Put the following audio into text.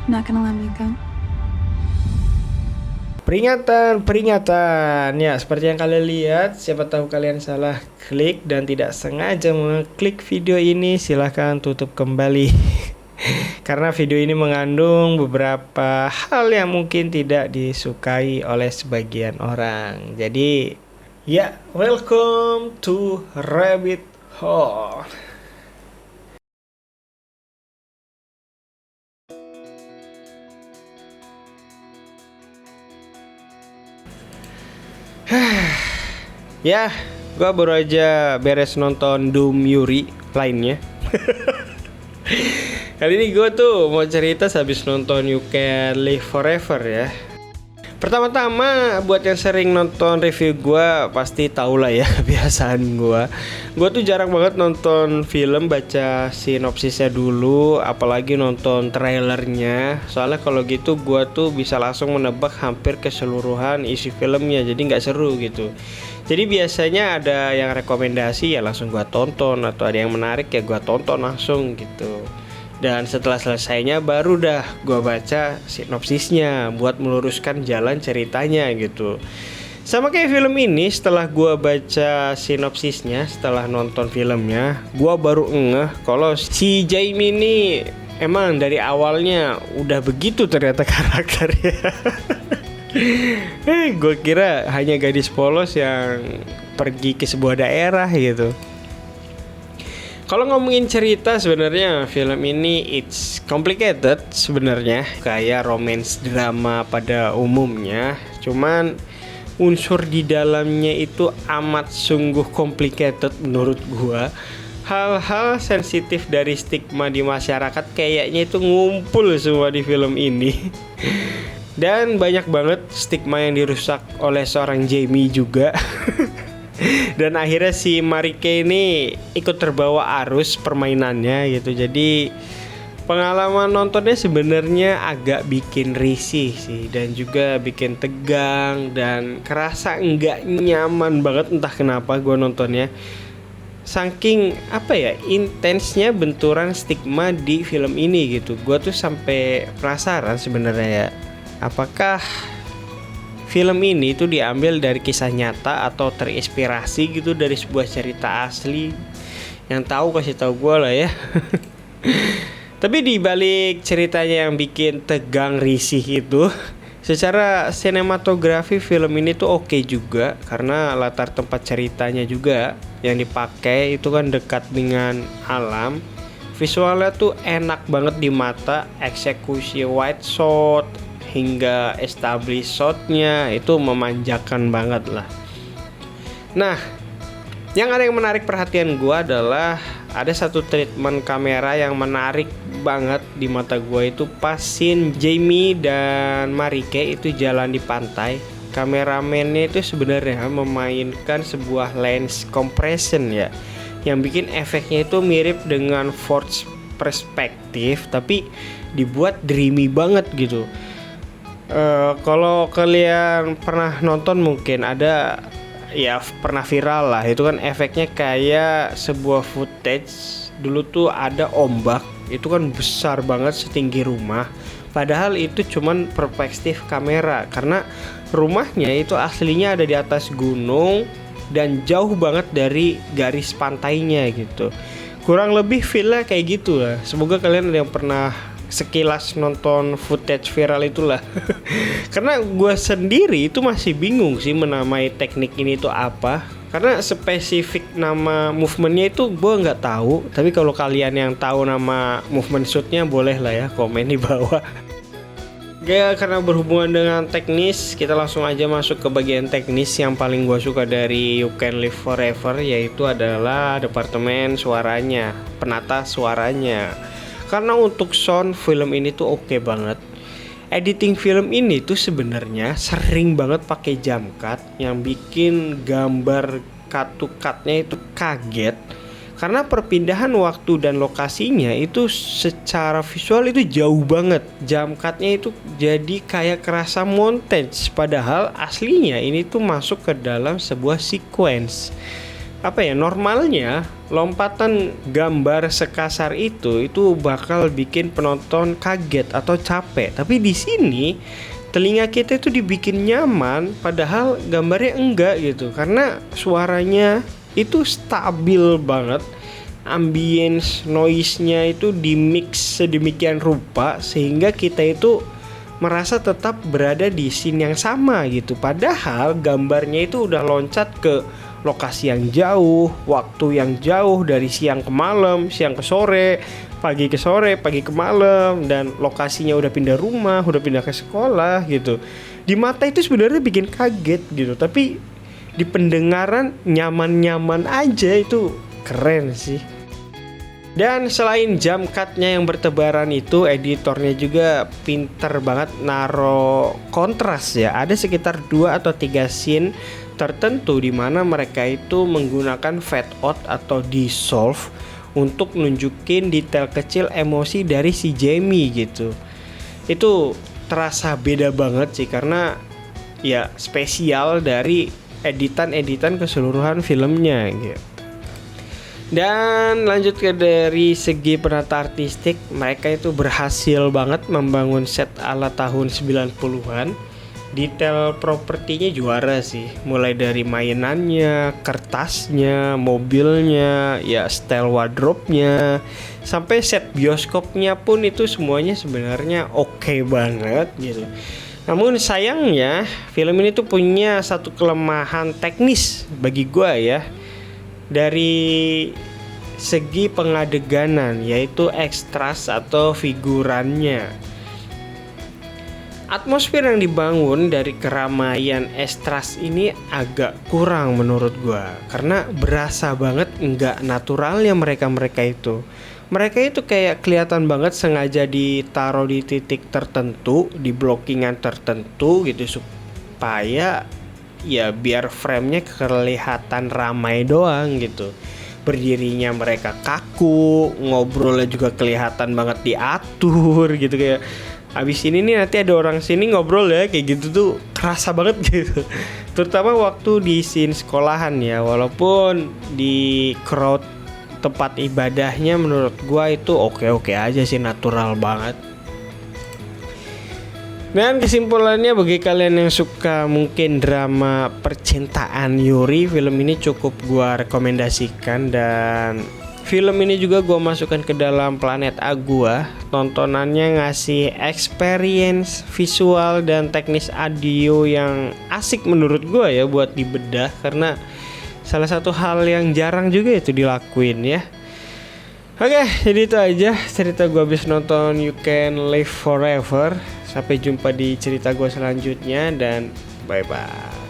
Not gonna let me go. Peringatan, peringatan. Ya, seperti yang kalian lihat, siapa tahu kalian salah klik dan tidak sengaja mengklik video ini, silahkan tutup kembali. Karena video ini mengandung beberapa hal yang mungkin tidak disukai oleh sebagian orang. Jadi, ya, welcome to Rabbit Hole. Ya, gua baru aja beres nonton Doom Yuri lainnya. Kali ini gue tuh mau cerita habis nonton You Can Live Forever ya. Pertama-tama buat yang sering nonton review gue pasti tau lah ya kebiasaan gue. Gue tuh jarang banget nonton film baca sinopsisnya dulu, apalagi nonton trailernya. Soalnya kalau gitu gue tuh bisa langsung menebak hampir keseluruhan isi filmnya, jadi nggak seru gitu. Jadi biasanya ada yang rekomendasi ya langsung gue tonton, atau ada yang menarik ya gue tonton langsung gitu. Dan setelah selesainya baru dah gue baca sinopsisnya buat meluruskan jalan ceritanya gitu. Sama kayak film ini, setelah gue baca sinopsisnya, setelah nonton filmnya, gue baru ngeh kalau si Jamie ini emang dari awalnya udah begitu ternyata karakternya. Gue kira hanya gadis polos yang pergi ke sebuah daerah gitu. Kalau ngomongin cerita, sebenarnya film ini it's complicated sebenarnya, kayak romance drama pada umumnya. Cuman unsur di dalamnya itu amat sungguh complicated menurut gua. Hal-hal sensitif dari stigma di masyarakat kayaknya itu ngumpul semua di film ini. Dan banyak banget stigma yang dirusak oleh seorang Jamie juga. Dan akhirnya si Marike ini ikut terbawa arus permainannya gitu. Jadi pengalaman nontonnya sebenarnya agak bikin risih sih, dan juga bikin tegang dan kerasa nggak nyaman banget, entah kenapa gue nontonnya. Saking intensnya benturan stigma di film ini gitu. Gue tuh sampai penasaran sebenarnya ya, apakah film ini tuh diambil dari kisah nyata atau terinspirasi gitu dari sebuah cerita asli. Yang tahu kasih tahu gue lah ya. Tapi di balik ceritanya yang bikin tegang risih itu, secara sinematografi film ini tuh oke juga, karena latar tempat ceritanya juga yang dipakai itu kan dekat dengan alam. Visualnya tuh enak banget di mata, eksekusi wide shot hingga establish shotnya itu memanjakan banget lah. Nah, yang menarik perhatian gue adalah ada satu treatment kamera yang menarik banget di mata gue, itu pas scene Jamie dan Marike itu jalan di pantai. Kameramennya itu sebenarnya memainkan sebuah lens compression ya, yang bikin efeknya itu mirip dengan forced perspektif, tapi dibuat dreamy banget gitu. Kalau kalian pernah nonton mungkin ada ya, pernah viral lah, itu kan efeknya kayak sebuah footage. Dulu tuh ada ombak, itu kan besar banget setinggi rumah, padahal itu cuman perspektif kamera, karena rumahnya itu aslinya ada di atas gunung dan jauh banget dari garis pantainya gitu. Kurang lebih feel-nya kayak gitu lah. Semoga kalian ada yang pernah sekilas nonton footage viral itulah. Karena gue sendiri itu masih bingung sih menamai teknik ini tuh apa, karena spesifik nama movementnya itu gue nggak tahu. Tapi kalau kalian yang tahu nama movement shootnya boleh lah ya komen di bawah. Ya, karena berhubungan dengan teknis, kita langsung aja masuk ke bagian teknis yang paling gue suka dari You Can Live Forever, yaitu adalah departemen suaranya, penata suaranya. Karena untuk sound film ini tuh oke banget. Editing film ini tuh sebenarnya sering banget pakai jump cut yang bikin gambar cut to cutnya itu kaget. Karena perpindahan waktu dan lokasinya itu secara visual itu jauh banget. Jump cutnya itu jadi kayak kerasa montage, padahal aslinya ini tuh masuk ke dalam sebuah sequence. normalnya lompatan gambar sekasar itu bakal bikin penonton kaget atau capek. Tapi di sini telinga kita itu dibikin nyaman, padahal gambarnya enggak gitu. Karena suaranya itu stabil banget, ambience noise-nya itu dimix sedemikian rupa sehingga kita itu merasa tetap berada di scene yang sama gitu. Padahal gambarnya itu udah loncat ke lokasi yang jauh, waktu yang jauh, dari siang ke malam, siang ke sore, pagi ke sore, pagi ke malam, dan lokasinya udah pindah rumah, udah pindah ke sekolah gitu. Di mata itu sebenarnya bikin kaget gitu, tapi di pendengaran nyaman-nyaman aja. Itu keren sih. Dan selain jump cut-nya yang bertebaran itu, editornya juga pinter banget naro kontras ya. Ada sekitar 2 atau 3 scene tertentu di mana mereka itu menggunakan fade out atau dissolve untuk nunjukin detail kecil emosi dari si Jamie gitu. Itu terasa beda banget sih, karena ya spesial dari editan-editan keseluruhan filmnya gitu. Dan lanjut ke dari segi penata artistik, mereka itu berhasil banget membangun set ala tahun 90-an. Detail propertinya juara sih, mulai dari mainannya, kertasnya, mobilnya, ya style wardrobe-nya, sampai set bioskopnya pun itu semuanya sebenarnya oke banget gitu. Namun sayangnya film ini tuh punya satu kelemahan teknis bagi gua ya, dari segi pengadeganan, yaitu ekstras atau figurannya. Atmosfer yang dibangun dari keramaian ekstras ini agak kurang menurut gua, karena berasa banget nggak naturalnya mereka itu. Mereka itu kayak kelihatan banget sengaja ditaruh di titik tertentu, di blockingan tertentu gitu, supaya ya biar framenya kelihatan ramai doang gitu. Berdirinya mereka kaku, ngobrolnya juga kelihatan banget diatur gitu, kayak abis ini nih nanti ada orang sini ngobrol ya, kayak gitu tuh kerasa banget gitu. Terutama waktu di scene sekolahan ya, walaupun di crowd tempat ibadahnya menurut gua itu oke-oke aja sih, natural banget. Dan kesimpulannya, bagi kalian yang suka mungkin drama percintaan Yuri, film ini cukup gua rekomendasikan. Dan film ini juga gue masukkan ke dalam planet A gua. Tontonannya ngasih experience visual dan teknis audio yang asik menurut gue ya buat dibedah, karena salah satu hal yang jarang juga itu dilakuin ya. Oke, jadi itu aja cerita gue habis nonton You Can Live Forever. Sampai jumpa di cerita gue selanjutnya dan bye bye.